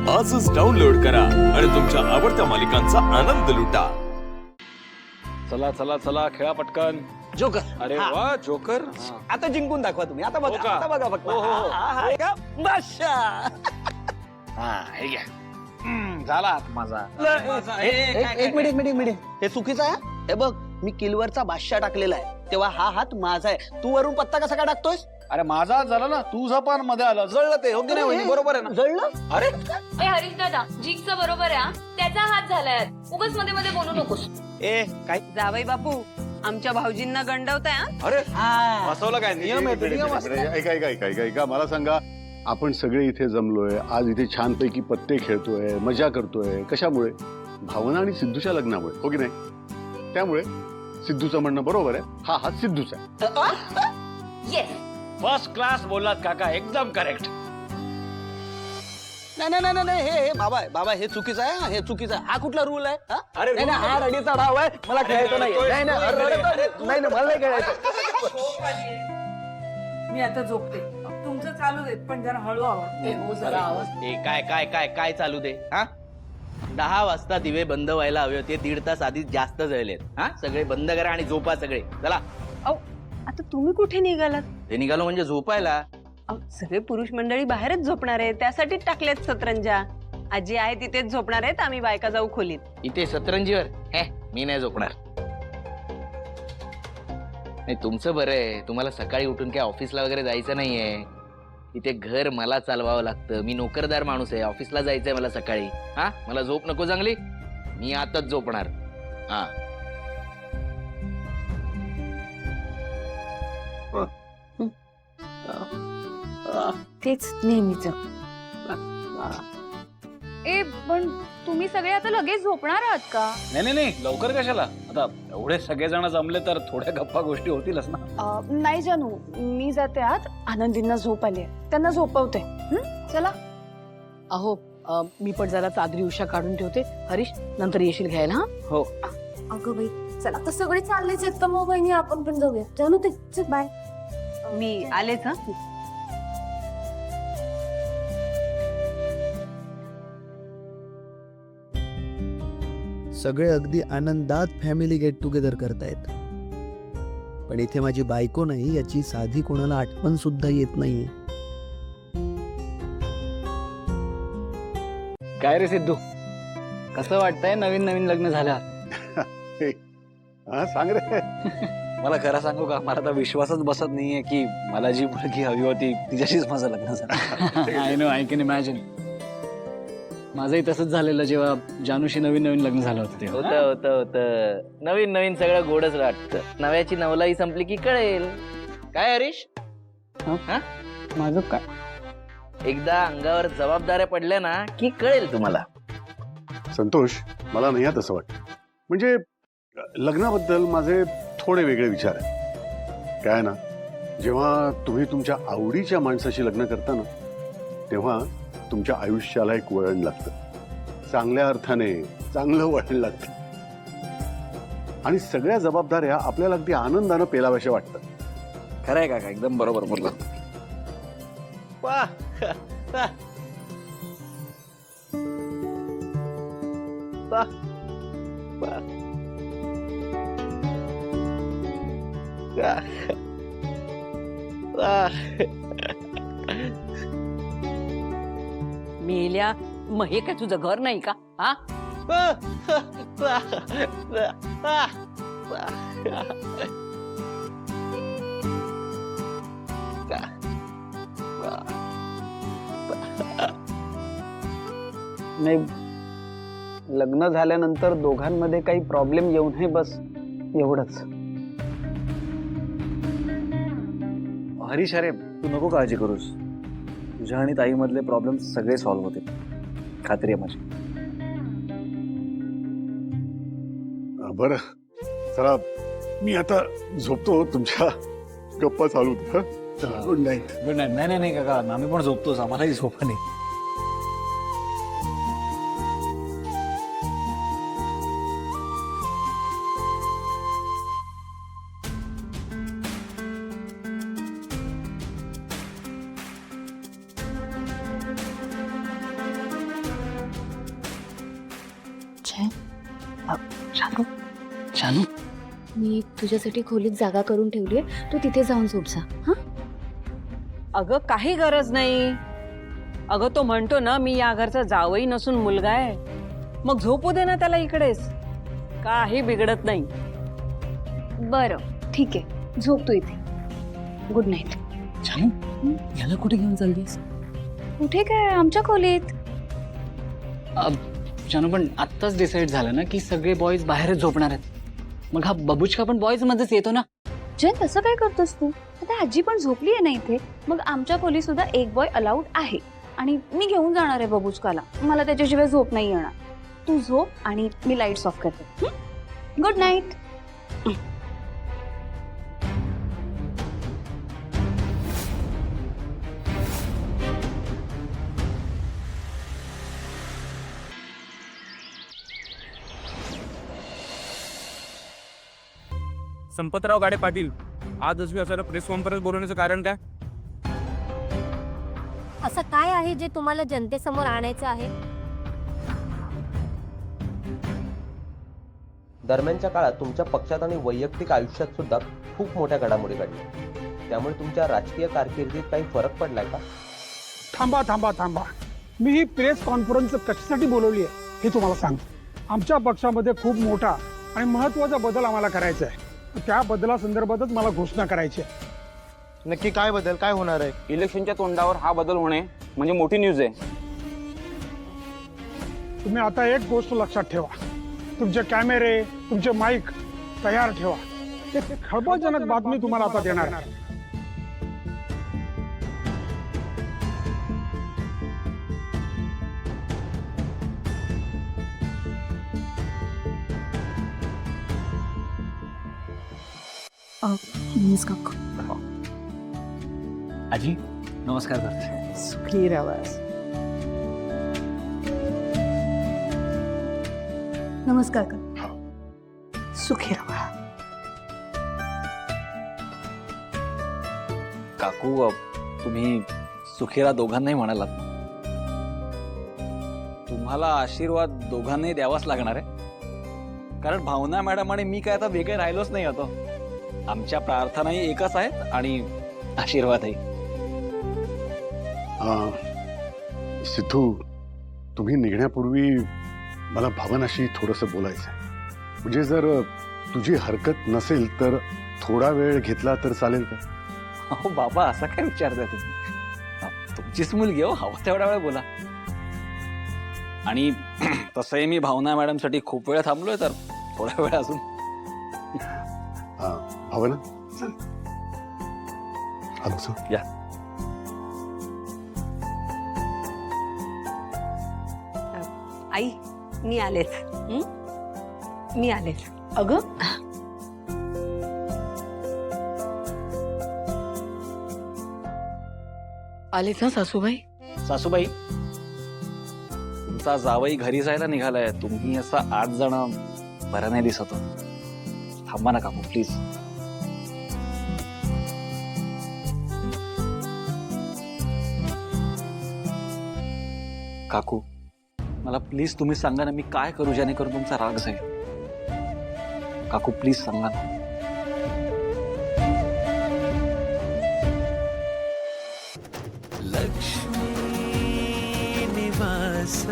आजच डाउनलोड करा आणि तुमच्या आवडत्या मालिकांचा आनंद लुटा। चला चला चला खेळा पटकन। जोकर। अरे हा. वा जोकर। आता जिंकून दाखवा तुम्ही। आता हो बघा का? आता बघा फक्त। हो, हो, हो. हा, का? बादशाह। हा हे घ्या। झाला हात माझा। एक मिनिट हे चुकीचं आहे। हे बघ मी किलवरचा बादशाह टाकलेला आहे तेव्हा हा हात माझा आहे। तू वरून पत्ता कसा काय टाकतोयस? अरे माझा हात झाला ना, तुझा पण मध्ये आला। जळलं ते हो की नाही वहिनी? बरोबर आहे ना? जळलं? अरे ए हरीश दादा जिंकचं बरोबर आहे हा. त्याचा हात झालाय उगाच मध्ये मध्ये बोलू नकोस। ए काय? जावई बापू आमच्या भाऊजींना गंडवताय हा? अरे हा. बसवलं काय? नियम आहे ते, नियम असतात। ऐका मला सांगा, आपण सगळे इथे जमलोय आज, इथे छानपैकी पत्ते खेळतोय, मजा करतोय, कशामुळे? भावना आणि सिद्धूच्या लग्नामुळे, हो की नाही? त्यामुळे सिद्धूचं म्हणणं बरोबर आहे, हा हात सिद्धूचा आहे। येस फर्स्ट क्लास बोललात काका, एकदम करेक्ट। नाही हे बाबा हे चुकीचं आहे हा, हे चुकीचं आहे। हा कुठला रूल आहे हा? अरे, नाही हा रडीचा डाव आहे, मला खेळायचं नाही। नाही नाही मला नाही खेळायचं। मी आता झोपते तुमचं चालू दे पण जरा हळू आवाज ए काय काय काय काय चालू दे हा 10 वाजता दिवे बंद व्हायला हवे होते, 1.5 तास आधीच जास्त जळलेत। हा सगळे बंद करा आणि झोपा सगळे, चला। अहो आता तुम्ही कुठे निघालात? ते निघालो म्हणजे झोपायला। अहो, सगळे पुरुष मंडळी बाहेरच झोपणार आहेत, त्यासाठीच टाकलेत सतरंजा। आजी आहे तिथेच झोपणार आहेत, आम्ही बायका जाऊ खोलीत। इथे सतरंजीवर हे मी नाही झोपणार। नाही तुमचं बरं आहे, तुम्हाला सकाळी उठून काय ऑफिसला वगैरे जायचं नाहीये। इथे घर मला चालवावं लागतं, मी नोकरदार माणूस आहे, ऑफिसला जायचंय मला सकाळी। हा मला झोप नको चांगली, मी आताच झोपणार। हा तेच नेहमीच। ए पण तुम्ही सगळे आता लगेच झोपणार आहात का? नाही लवकर कशाला? आता एवढे सगळेजण जमले तर थोड्या गप्पा गोष्टी होतीलच ना। नाही जानू मी जाते आत, आनंदींना झोप आली आहे, त्यांना झोपवते। चला। अहो मी पण जरा चादरी उषा काढून ठेवते। हरीश नंतर येशील घ्यायला हा? हो अगं बाई चला आता सगळे चाललेच आहेत तर मग बहिणी आपण पण जाऊया। जानू ते चल बाय। मी आलेच हा। सगळे अगदी आनंदात फॅमिली गेट टुगेदर करतायत, पण इथे माझी बायको नाही याची साधी कोणाला आठवण सुद्धा येत नाहीये। काय रे सिद्धू, कसं वाटतंय नवीन नवीन लग्न झालं? हा सांग रे। मला खरं सांगू का, मला तर विश्वासच बसत नाहीये की मला जी मुलगी हवी होती तिच्याशीच माझं लग्न झालं। I know, I can imagine. माझंही तसंच झालेलं जेव्हा जानूशी नवीन नवीन लग्न झालं होतं तेव्हा। होतं नवीन नवीन सगळं गोडच वाटतं, नव्याची नवलाई संपली की कळेल। काय हरीश? हा माझं काय? एकदा अंगावर जबाबदाऱ्या पडल्या ना की कळेल तुम्हाला। संतोष, मला नाही तसं वाटतं। म्हणजे लग्नाबद्दल माझे थोडे वेगळे विचार आहेत। काय ना, जेव्हा तुम्ही तुमच्या आवडीच्या माणसाशी लग्न करता ना, तेव्हा तुमच्या आयुष्याला एक वळण लागतं, चांगल्या अर्थाने चांगलं वळण लागतं, आणि सगळ्या जबाबदाऱ्या आपल्याला अगदी आनंदानं पेलाव्याशा वाटतं। खरंय काका, एकदम बरोबर बोलला। वाह वाह वाह वाह। मेल्या मग हे काय तुझं घर नाही का हा? नाही लग्न झाल्यानंतर दोघांमध्ये काही प्रॉब्लेम येऊ नये, बस एवढंच। हरीश अरे तू नको काळजी करूस, तुझ्या आणि ताईमधले प्रॉब्लेम सगळे सॉल्व्ह होतील, खात्री आहे माझी। बरं चला, मी आता झोपतो, तुमच्या गप्पा चालू आहेत, हं? Good night. Good night. नाही काका, आम्ही पण झोपतोच, आम्हालाही झोपा नाही। जानू जानू मी तुझ्यासाठी खोलीत जागा करून ठेवलीये, तू तिथे जाऊन झोप जा. हा, अगं काही गरज नाही. अगं तो म्हणतो ना मी या घरचा जावई नसून मुलगा आहे, मग झोपू दे ना त्याला इकडेच, काही बिघडत नाही. बरं ठीक आहे, झोप तू इथे. Good night. जानू याला कुठे घेऊन चाललीस? कुठे काय, आमच्या खोलीत. जानू पण आत्ताच डिसाईड झालं ना की सगळे बॉईज बाहेरच झोपणार आहेत, मग हा बबुचका पण बॉईज मध्येच येतो ना. जय तसं काय करतोस तू? आता आजी पण झोपली आहे ना इथे, मग आमच्या खोलीत सुद्धा एक बॉय अलाउड आहे आणि मी घेऊन जाणार आहे बबुचकाला. मला त्याच्याशिवाय झोप नाही येणार. तू झोप आणि मी लाईट्स ऑफ करते. Good night. संपतराव गाडे पाटील, आज अजून असं प्रेस कॉन्फरन्स बोलवण्याचं कारण काय? असं काय आहे जे तुम्हाला जनतेसमोर आणायचं आहे? दरम्यानच्या काळात तुमच्या पक्षात आणि वैयक्तिक आयुष्यात सुद्धा खूप मोठ्या घडामोडी घडल्या, त्यामुळे तुमच्या राजकीय कारकिर्दीत काही फरक पडलाय का? थांबा थांबा थांबा, मी ही प्रेस कॉन्फरन्स कशासाठी बोलवली आहे हे तुम्हाला सांगतो. आमच्या पक्षामध्ये खूप मोठा आणि महत्वाचा बदल आम्हाला करायचा आहे. त्या बदलासंदर्भातच मला घोषणा करायची आहे. नक्की काय बदल, काय होणार आहे? इलेक्शनच्या तोंडावर हा बदल होणे म्हणजे मोठी न्यूज आहे. तुम्ही आता एक गोष्ट लक्षात ठेवा, तुमचे कॅमेरे, तुमचे माईक तयार ठेवा. एक खळबळजनक बातमी तुम्हाला आता देणार आहे. आजी नमस्कार करते. सुखी रवास. नमस्कार का. सुखी रहा. काकू तुम्ही सुखीरा दोघांनाही म्हणालात. तुम्हाला आशीर्वाद दोघांनाही द्यावाच लागणार आहे, कारण भावना मॅडम आणि मी काय आता वेगळे राहिलोच नाही होतो. आमच्या प्रार्थनाही एकच आहेत आणि आशीर्वादही. सिद्धू, तुम्ही निघण्यापूर्वी मला भावनाशी थोडंसं बोलायचं आहे. म्हणजे जर तुझी हरकत नसेल तर थोडा वेळ घेतला तर चालेल का? हो बाबा, असं काय विचारताय तुम्ही? तुमचीच मुलगी हो, हवं तेवढा वेळ बोला. आणि तसंही मी भावना मॅडम साठी खूप वेळ थांबलोय, तर थोडा वेळ अजून. भावना आलो सर. या. आई मी आलेच. मी आलेच. अगं आलेच ना सासूबाई? सासूबाई, तुमचा जावई घरी जायला निघालाय, तुम्ही असं 8 जण बरं नाही दिसत. थांबा ना काकू प्लीज. काकू मला प्लीज तुम्ही सांगा ना, मी काय करू जेणेकरून तुमचा राग जाईल. काकू प्लीज सांगा ना. लक्ष्मी निवास